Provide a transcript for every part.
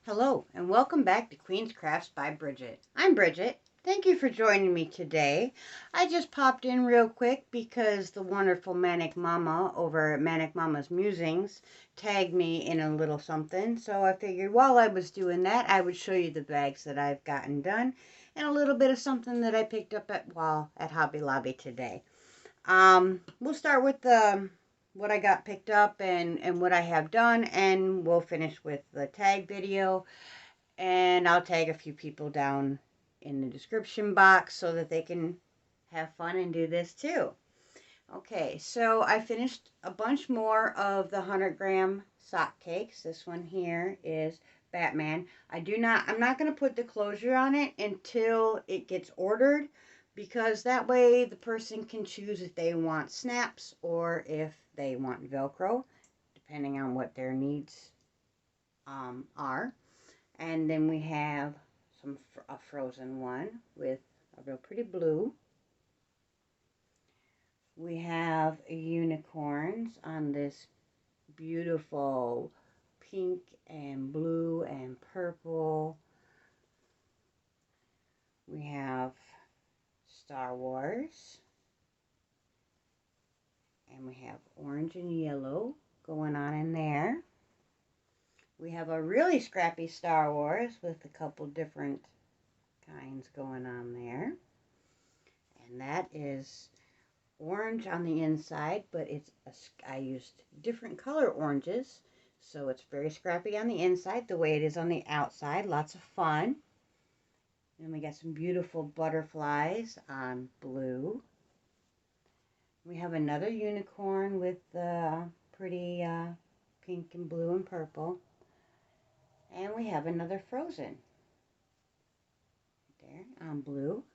Hello, and welcome back to Queenscrafts by Bridget. I'm Bridget. Thank you for joining me today. I just popped in real quick because the wonderful Manic Mama over at Manic Mama's Musings tagged me in a little something. So I figured while I was doing that, I would show you the bags that I've gotten done and a little bit of something that I picked up at Hobby Lobby today. We'll start with what I got picked up and what I have done, and we'll finish with the tag video, and I'll tag a few people down in the description box so that they can have fun and do this too. Okay, so I finished a bunch more of the 100-gram sock cakes. This one here is Batman. I'm not going to put the closure on it until it gets ordered, because that way the person can choose if they want snaps or if they want Velcro, depending on what their needs are. And then we have a frozen one with a real pretty blue. We have unicorns on this beautiful pink and blue and purple. We have Star Wars. And we have orange and yellow going on in there. We have a really scrappy Star Wars with a couple different kinds going on there. And that is orange on the inside, but I used different color oranges, so it's very scrappy on the inside the way it is on the outside. Lots of fun. And we got some beautiful butterflies on blue. We have another unicorn with pretty pink and blue and purple. And we have another frozen there on blue.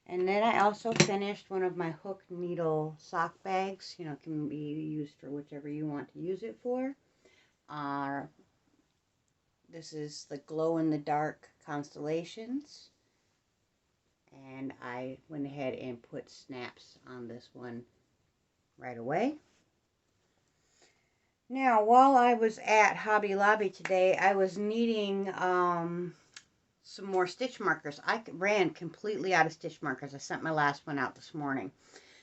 And then I also finished one of my hook needle sock bags. You know, it can be used for whichever you want to use it for. This is the glow-in-the-dark constellations. And I went ahead and put snaps on this one right away. Now, while I was at Hobby Lobby today, I was needing some more stitch markers. I ran completely out of stitch markers. I sent my last one out this morning.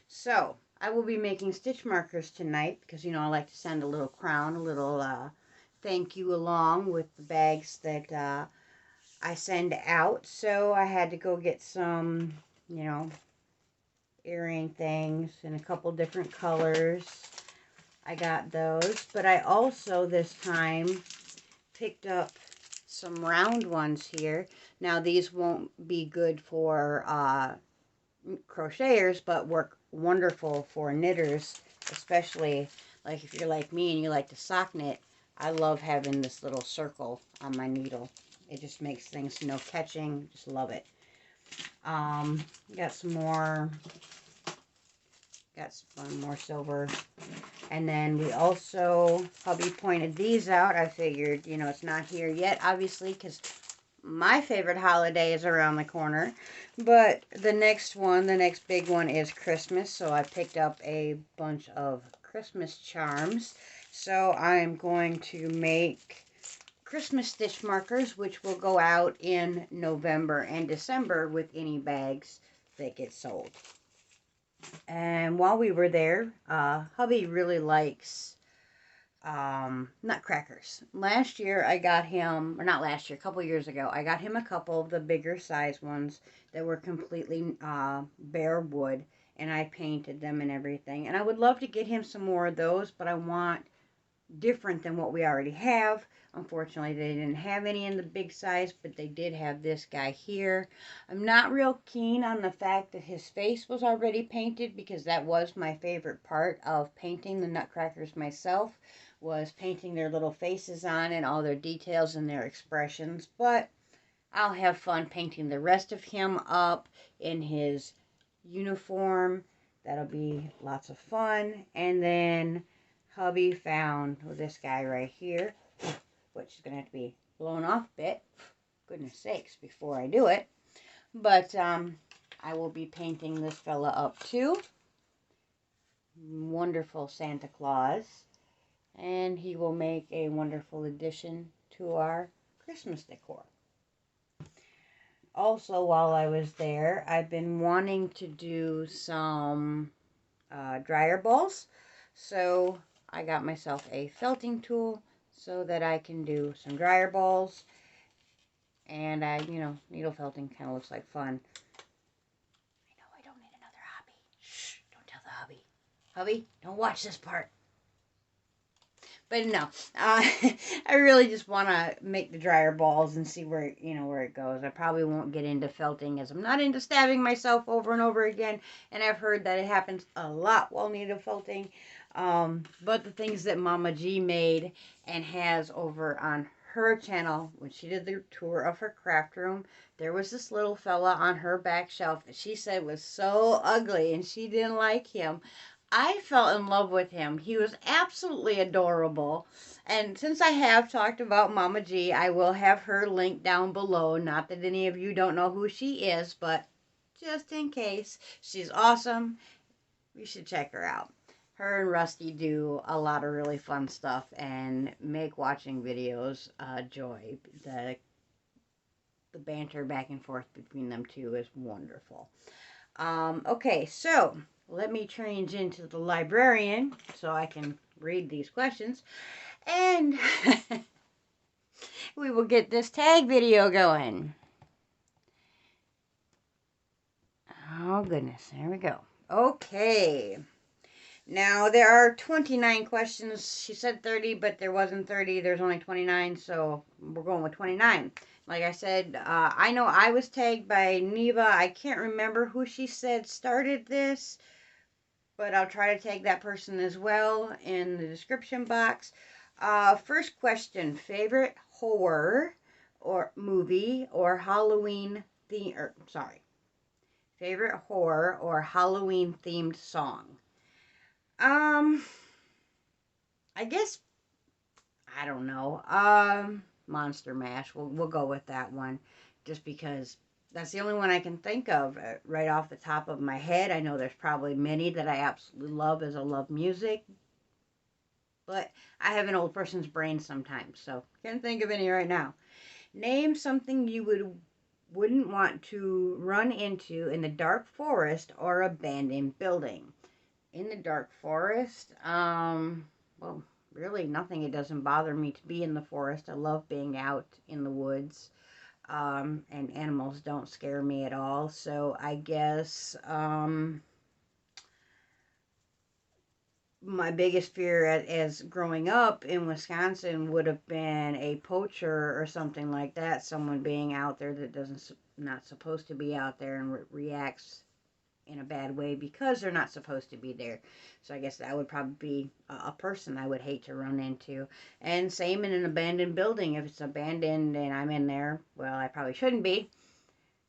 So, I will be making stitch markers tonight because, you know, I like to send a little crown, a little thank you along with the bags that I send out. So, I had to go get some, you know, earring things in a couple different colors. I got those, but I also this time picked up some round ones here. Now these won't be good for crocheters, but work wonderful for knitters, especially like if you're like me and you like to sock knit. I love having this little circle on my needle. It just makes things, you know, catching. Just love it. Got some more silver. And then we also, hubby pointed these out. I figured, you know, it's not here yet, obviously, because my favorite holiday is around the corner. But the next big one is Christmas. So I picked up a bunch of Christmas charms. So I'm going to make Christmas stitch markers, which will go out in November and December with any bags that get sold. And while we were there, hubby really likes nutcrackers. Last year I got him, or not last year, a couple years ago, I got him a couple of the bigger size ones that were completely bare wood, and I painted them and everything. And I would love to get him some more of those, but I want different than what we already have. Unfortunately, they didn't have any in the big size, but they did have this guy here. I'm not real keen on the fact that his face was already painted, because that was my favorite part of painting the nutcrackers myself, was painting their little faces on and all their details and their expressions. But I'll have fun painting the rest of him up in his uniform. That'll be lots of fun. And then hubby found this guy right here, which is going to have to be blown off a bit. Goodness sakes, before I do it. But I will be painting this fella up too. Wonderful Santa Claus. And he will make a wonderful addition to our Christmas decor. Also, while I was there, I've been wanting to do some dryer balls. So I got myself a felting tool so that I can do some dryer balls. And needle felting kind of looks like fun. I know I don't need another hobby. Shh, don't tell the hubby. Hubby, don't watch this part. But no, I really just want to make the dryer balls and see where it goes. I probably won't get into felting as I'm not into stabbing myself over and over again. And I've heard that it happens a lot while needle felting. But the things that Mama G made and has over on her channel, when she did the tour of her craft room, there was this little fella on her back shelf that she said was so ugly and she didn't like him. I fell in love with him. He was absolutely adorable. And since I have talked about Mama G, I will have her link down below. Not that any of you don't know who she is, but just in case. She's awesome. You should check her out. Her and Rusty do a lot of really fun stuff and make watching videos a joy. The banter back and forth between them two is wonderful. Okay, so let me change into the librarian so I can read these questions. And we will get this tag video going. Oh, goodness. There we go. Okay. Now, there are 29 questions. She said 30, but there wasn't 30. There's only 29, so we're going with 29. Like I said, I know I was tagged by Neva. I can't remember who she said started this, but I'll try to tag that person as well in the description box. First question, favorite horror or movie or Halloween theme, favorite horror or Halloween themed song? I guess, I don't know, Monster Mash, we'll go with that one, just because that's the only one I can think of right off the top of my head. I know there's probably many that I absolutely love as I love music, but I have an old person's brain sometimes, so can't think of any right now. Name something you wouldn't want to run into in the dark forest or abandoned building. In the dark forest, well, really nothing. It doesn't bother me to be in the forest. I love being out in the woods. And animals don't scare me at all. So I guess my biggest fear as growing up in Wisconsin would have been a poacher or something like that. Someone being out there that not supposed to be out there and reacts in a bad way because they're not supposed to be there. So I guess that would probably be a person I would hate to run into. And same in an abandoned building. If it's abandoned and I'm in there, well, I probably shouldn't be.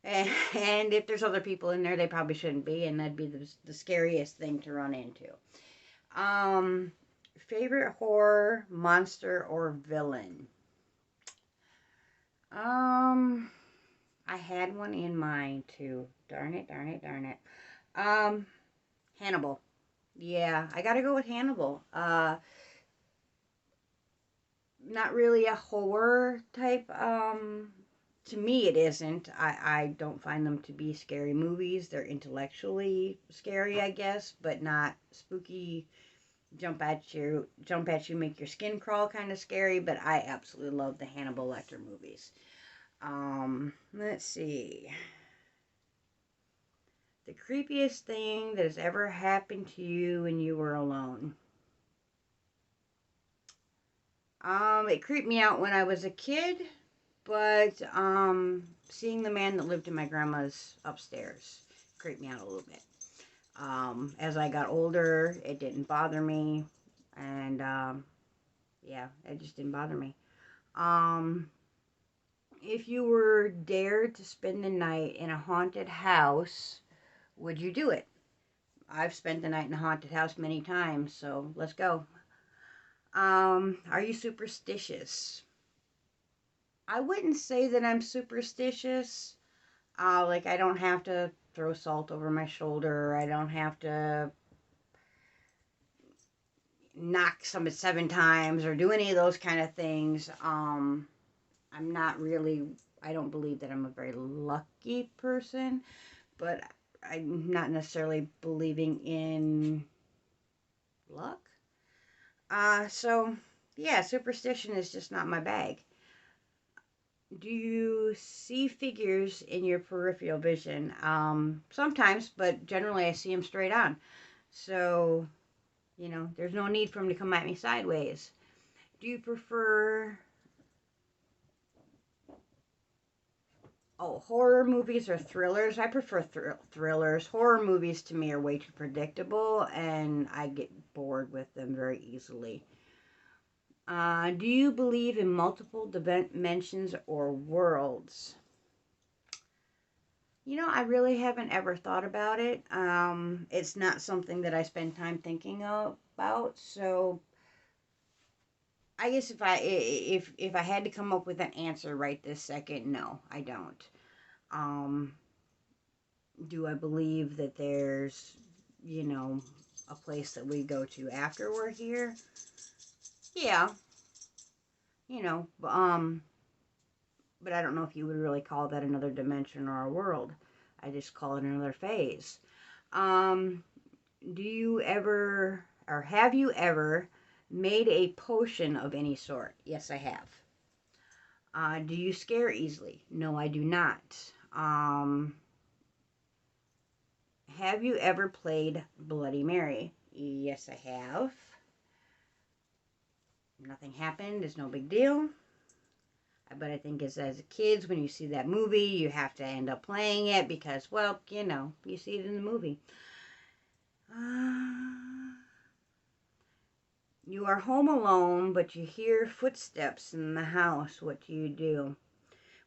And if there's other people in there, they probably shouldn't be. And that'd be the scariest thing to run into. Favorite horror, monster, or villain? I had one in mind too. Darn it. Hannibal. Yeah, I gotta go with Hannibal. Not really a horror type. To me it isn't. I don't find them to be scary movies. They're intellectually scary, I guess, but not spooky, jump at you, make your skin crawl kind of scary, but I absolutely love the Hannibal Lecter movies. Let's see. The creepiest thing that has ever happened to you when you were alone. It creeped me out when I was a kid, but seeing the man that lived in my grandma's upstairs creeped me out a little bit. As I got older, it didn't bother me, and yeah, it just didn't bother me. If you were dared to spend the night in a haunted house, would you do it? I've spent the night in a haunted house many times, so let's go. Are you superstitious? I wouldn't say that I'm superstitious. Like, I don't have to throw salt over my shoulder. I don't have to knock somebody 7 times or do any of those kind of things. I'm not really, I don't believe that I'm a very lucky person, but I'm not necessarily believing in luck. So yeah, superstition is just not my bag. Do you see figures in your peripheral vision? Sometimes, but generally I see them straight on. So, there's no need for them to come at me sideways. Do you prefer, horror movies or thrillers? I prefer thrillers. Horror movies to me are way too predictable and I get bored with them very easily. Do you believe in multiple dimensions or worlds? I really haven't ever thought about it. It's not something that I spend time thinking about. So I guess if I had to come up with an answer right this second, no, I don't. Um, do I believe that there's, a place that we go to after we're here? Yeah, but I don't know if you would really call that another dimension or a world. I just call it another phase. Um, do you ever, or have you ever made a potion of any sort? Yes, I have. Do you scare easily? No, I do not. Have you ever played Bloody Mary? Yes, I have. Nothing happened. It's no big deal. But I think as kids, when you see that movie, you have to end up playing it because, well, you see it in the movie. You are home alone, but you hear footsteps in the house. What do you do?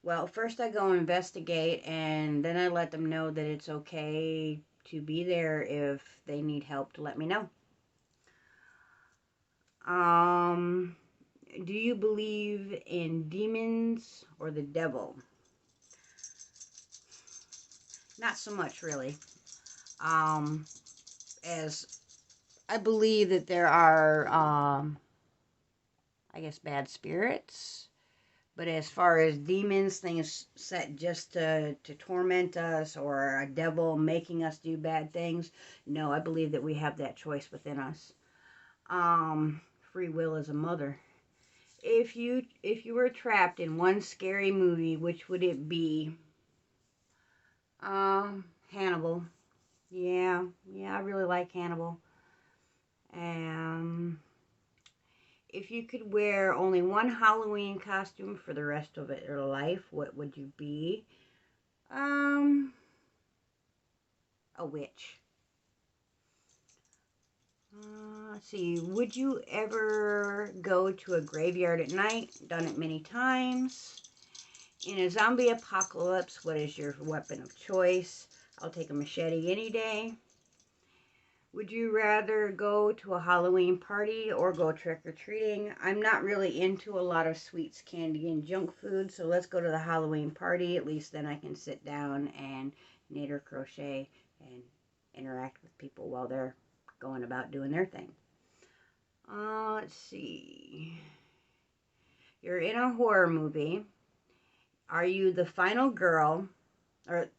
Well, first I go investigate, and then I let them know that it's okay to be there if they need help to let me know. Do you believe in demons or the devil? Not so much, really. As I believe that there are, I guess, bad spirits. But as far as demons, things set just to torment us, or a devil making us do bad things, no, I believe that we have that choice within us. Free will is a mother. If you were trapped in one scary movie, which would it be? Hannibal. Yeah, I really like Hannibal. If you could wear only one Halloween costume for the rest of your life, what would you be? A witch. Let's see. Would you ever go to a graveyard at night? Done it many times. In a zombie apocalypse, what is your weapon of choice? I'll take a machete any day. Would you rather go to a Halloween party or go trick-or-treating? I'm not really into a lot of sweets, candy, and junk food, so let's go to the Halloween party. At least then I can sit down and knit or crochet and interact with people while they're going about doing their thing. Let's see. You're in a horror movie. Are you the final girl, the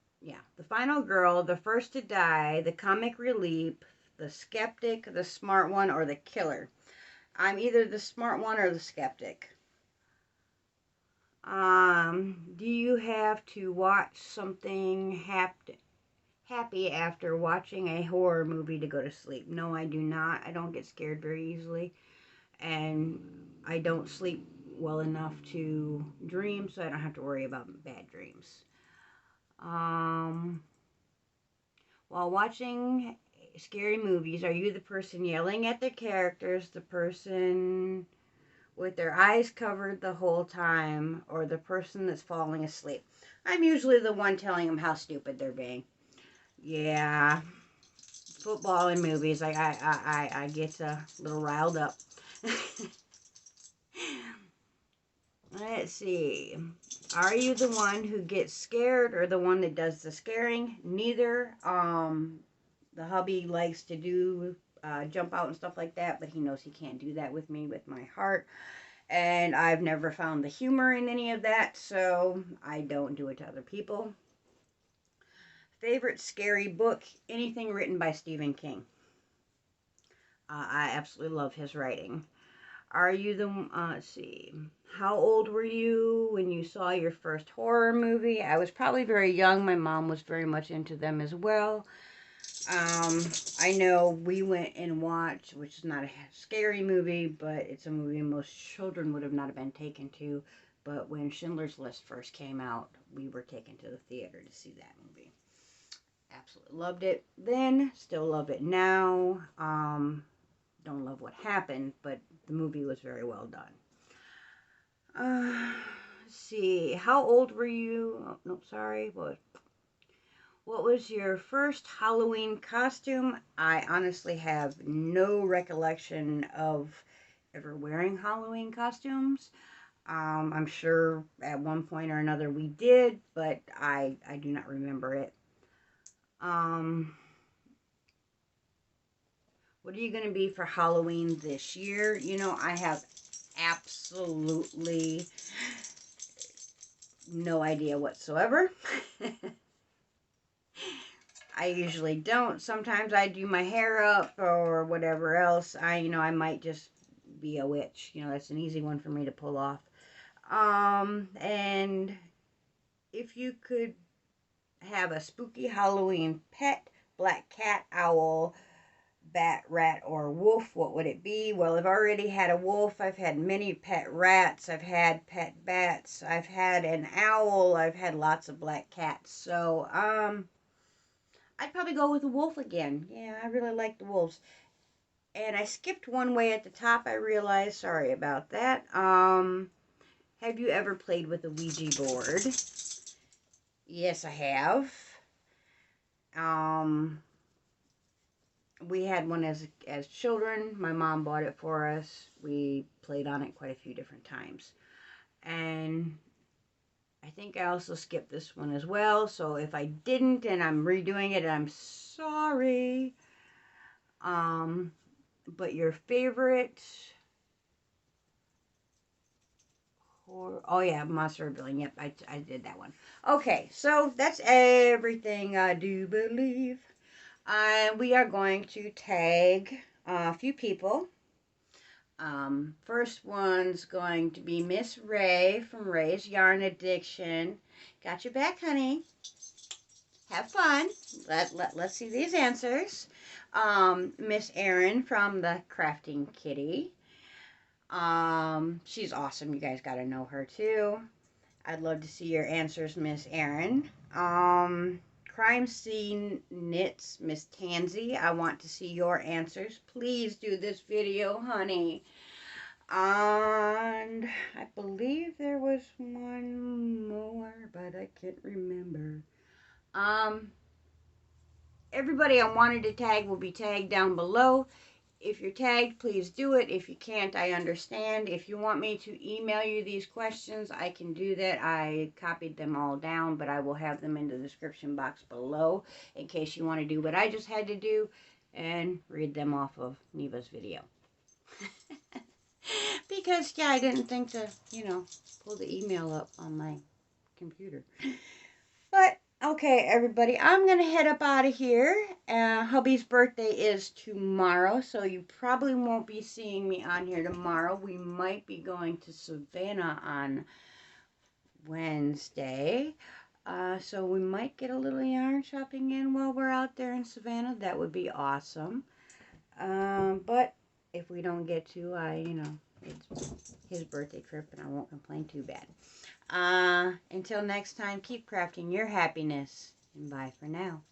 final girl, the first to die, the comic relief, the skeptic, the smart one, or the killer? I'm either the smart one or the skeptic. Do you have to watch something happy after watching a horror movie to go to sleep? No, I do not. I don't get scared very easily, and I don't sleep well enough to dream, so I don't have to worry about bad dreams. While watching scary movies, are you the person yelling at the characters, the person with their eyes covered the whole time, or the person that's falling asleep? I'm usually the one telling them how stupid they're being. Yeah, football and movies, I get a little riled up. Let's see. Are you the one who gets scared or the one that does the scaring? Neither. The hubby likes to do jump out and stuff like that, but he knows he can't do that with me with my heart. And I've never found the humor in any of that, so I don't do it to other people. Favorite scary book? Anything written by Stephen King. I absolutely love his writing. Are you the, let's see, how old were you when you saw your first horror movie? I was probably very young. My mom was very much into them as well. I know we went and watched, which is not a scary movie, but it's a movie most children would have not been taken to. But when Schindler's List first came out, we were taken to the theater to see that movie. Absolutely loved it then, still love it now. Don't love what happened, but the movie was very well done. Let's see, how old were you? Oh, no, sorry, what was your first Halloween costume? I honestly have no recollection of ever wearing Halloween costumes. I'm sure at one point or another we did, but I do not remember it. What are you going to be for Halloween this year? You know, I have absolutely no idea whatsoever. I usually don't. Sometimes I do my hair up or whatever else. I might just be a witch. That's an easy one for me to pull off. And if you could have a spooky Halloween pet, black cat, owl, bat, rat, or wolf, what would it be? Well, I've already had a wolf. I've had many pet rats. I've had pet bats. I've had an owl. I've had lots of black cats. So, I'd probably go with a wolf again. Yeah, I really like the wolves. And I skipped one way at the top, I realized. Sorry about that. Have you ever played with a Ouija board? Yes, I have. We had one as children. My mom bought it for us. We played on it quite a few different times. And I think I also skipped this one as well. So if I didn't and I'm redoing it, I'm sorry. But your favorite horror, oh yeah, Monster Building. Yep, I did that one. Okay, so that's everything I do believe. We are going to tag a few people. First one's going to be Miss Ray from Ray's Yarn Addiction. Got your back, honey. Have fun. Let's see these answers. Miss Erin from the Crafting Kitty. She's awesome. You guys got to know her too. I'd love to see your answers, Miss Erin. Crime Scene Knits, Miss Tansy. I want to see your answers. Please do this video, honey. And I believe there was one more, but I can't remember. Everybody I wanted to tag will be tagged down below. If you're tagged, please do it. If you can't, I understand. If you want me to email you these questions, I can do that. I copied them all down, but I will have them in the description box below in case you want to do what I just had to do and read them off of Neva's video. Because, yeah, I didn't think to, pull the email up on my computer. But, okay, everybody, I'm going to head up out of here. Hubby's birthday is tomorrow, so you probably won't be seeing me on here tomorrow. We might be going to Savannah on Wednesday. So we might get a little yarn shopping in while we're out there in Savannah. That would be awesome. But if we don't get to, it's his birthday trip and I won't complain too bad. Until next time, keep crafting your happiness. And bye for now.